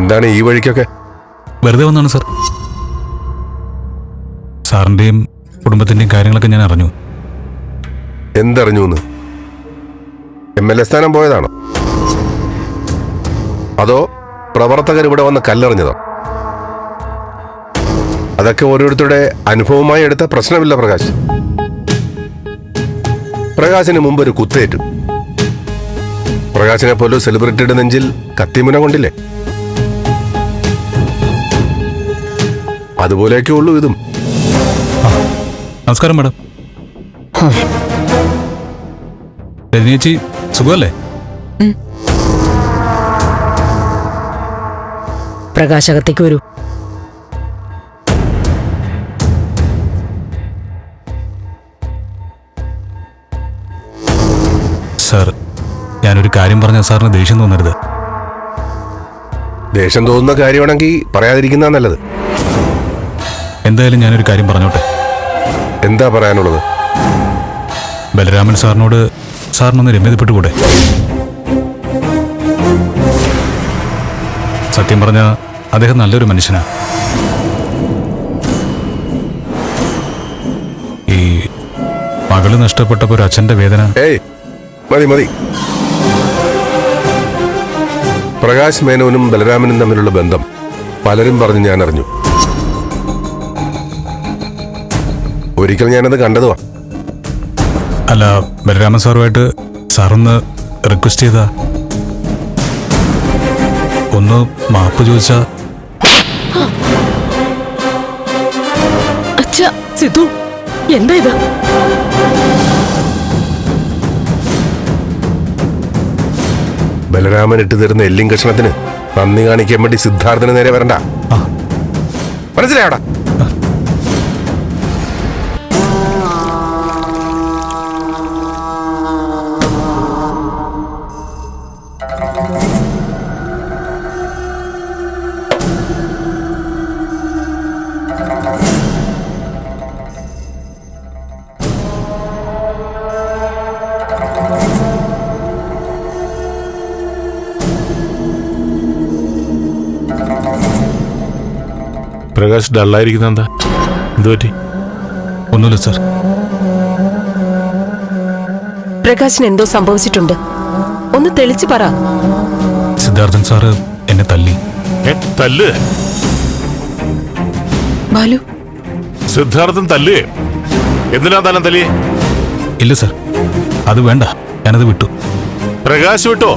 എന്താണ് ഈ വഴിക്കൊക്കെ? വെറുതെ വന്നാണ് സാർ. സാറിന്റെയും കുടുംബത്തിന്റെയും കാര്യങ്ങളൊക്കെ ഞാൻ അറിഞ്ഞു. എന്തറിഞ്ഞു? MLA സ്ഥാനം പോയതാണോ? അതോ പ്രവർത്തകർ ഇവിടെ വന്ന് കല്ലെറിഞ്ഞതോ? അതൊക്കെ ഓരോരുത്തരുടെ അനുഭവമായി എടുത്ത പ്രശ്നമില്ല പ്രകാശ്. പ്രകാശിന് മുമ്പ് ഒരു കുത്തേറ്റു. പ്രകാശിനെ പോലും സെലിബ്രിറ്റിയുടെ നെഞ്ചിൽ കത്തിമുന കൊണ്ടില്ലേ? അതുപോലെയൊക്കെ ഉള്ളൂ ഇതും. നമസ്കാരം മാഡം. രജനിയേച്ചി സുഖമല്ലേ? പ്രകാശകത്തേക്ക് വരൂ. സാർ, ഞാനൊരു കാര്യം പറഞ്ഞ സാറിന് ദേഷ്യം തോന്നരുത്. ദേഷ്യം തോന്നുന്ന കാര്യമാണെങ്കിൽ പറയാതിരിക്കുന്ന നല്ലത്. എന്തായാലും ഞാനൊരു കാര്യം പറഞ്ഞോട്ടെ. എന്താ പറയാനുള്ളത്? ബലരാമൻ സാറിനോട് സാറിനൊന്ന് രമ്യതപ്പെട്ടുകൂടെ? സത്യം പറഞ്ഞ അദ്ദേഹം നല്ലൊരു മനുഷ്യനാ. ഈ മകള് നഷ്ടപ്പെട്ടപ്പോ ഒരു അച്ഛന്റെ വേദന. മതി മതി. പ്രകാശ് മേനോനും ബലരാമനും തമ്മിലുള്ള ബന്ധം പലരും പറഞ്ഞ് ഞാൻ അറിഞ്ഞു. ഒരിക്കൽ ഞാനത് കണ്ടതുവാ. അല്ല, ബലരാമൻ സാറുമായിട്ട് സാറൊന്ന് റിക്വസ്റ്റ് ചെയ്താ, ഒന്ന് മാപ്പ് ചോദിച്ചാ. സിദ്ധു, എന്താ ഇത്? ബലരാമൻ ഇട്ടു തരുന്ന എല്ലിൻ കഷ്ണത്തിന് നന്ദി കാണിക്കാൻ വേണ്ടി സിദ്ധാർത്ഥന് നേരെ വരണ്ട. മനസ്സിലായടാ? പ്രകാശ് ഡള്ളായിരിക്കുന്ന എന്താ? എന്തുപറ്റി? ഒന്നുമില്ല സാർ. പ്രകാശിന് എന്തോ സംഭവിച്ചിട്ടുണ്ട്. ഒന്ന് തെളിച്ചു പറ. സിദ്ധാർത്ഥൻ സാറ് എന്നെ തല്ലി. തല്ല്? ബാലു, സിദ്ധാർത്ഥൻ തല്ലേ? എന്തിനാ താനം തല്ലിയേ? ഇല്ല സാർ, അത് വേണ്ട, ഞാനത് വിട്ടു. പ്രകാശ് വിട്ടോ?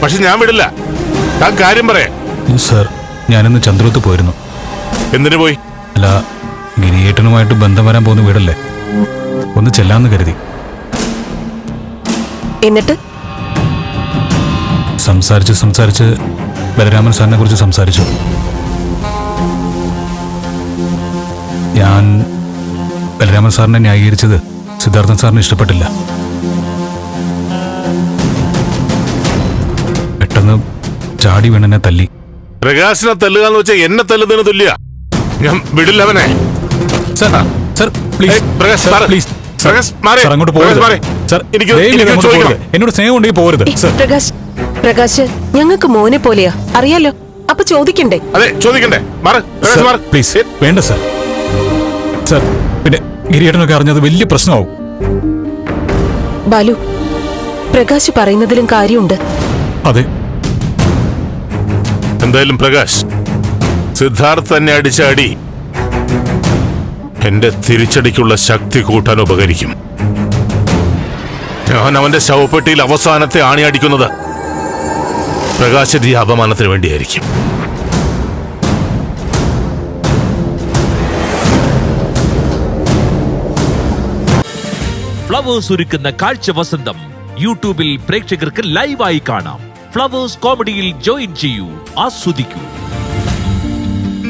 പക്ഷെ ഞാൻ വിടില്ല. താൻ കാര്യം പറയേ. സാർ, ഞാനിന്ന് ചന്ദ്രത്ത് പോയിരുന്നു. എന്തിനു പോയി? അല്ല, ഗിരിയേട്ടനുമായിട്ട് ബന്ധം വരാൻ പോകുന്ന വീടല്ലേ, ഒന്ന് ചെല്ലാന്ന് കരുതി. എന്നിട്ട് സംസാരിച്ച് ബലരാമൻ സാറിനെ കുറിച്ച് സംസാരിച്ചു. ഞാൻ ബലരാമൻ സാറിനെ ന്യായീകരിച്ചത് സിദ്ധാർത്ഥൻ സാറിന് ഇഷ്ടപ്പെട്ടില്ല. പെട്ടെന്ന് ചാടി വീണെന്നെ തല്ലി. പ്രകാശിനെ തല്ലുക എന്ന് വെച്ചാൽ എന്നെ തല്ലുന്നതിന് തുല്യ. ഞാൻ വിടില്ല അവനെ. എന്നോട് സ്നേഹം ഉണ്ടെങ്കിൽ പോരുത്. പ്രകാശ് ഞങ്ങൾക്ക് മോനെ പോലെയാ, അറിയാലോ. അപ്പൊ ചോദിക്കണ്ടേ? അതെ, ചോദിക്കണ്ടേ. പ്ലീസ്, വേണ്ട സാർ. സാർ, പിന്നെ ഗിരിയേട്ടനൊക്കെ അറിഞ്ഞത് വലിയ പ്രശ്നമാവും. ബാലു, പ്രകാശ് പറയുന്നതിലും കാര്യമുണ്ട്. അതെ. എന്തായാലും പ്രകാശ്, സിദ്ധാർത്ഥ് തന്നെ അടിച്ച അടി എന്റെ തിരിച്ചടിക്കുള്ള ശക്തി കൂട്ടാൻ ഉപകരിക്കും. ഞാൻ അവന്റെ ശവപ്പെട്ടിയിൽ അവസാനത്തെ ആണി അടിക്കുന്നത് പ്രകാശിന്റെ അപമാനത്തിന് വേണ്ടിയായിരിക്കും. ഫ്ലവേഴ്സ് ഒരുക്കുന്ന കാഴ്ച വസന്തം യൂട്യൂബിൽ പ്രേക്ഷകർക്ക് ലൈവായി കാണാം. ഫ്ലവേഴ്സ് കോമഡിയിൽ ജോയിൻ ചെയ്യൂ, ആസ്വദിക്കൂ.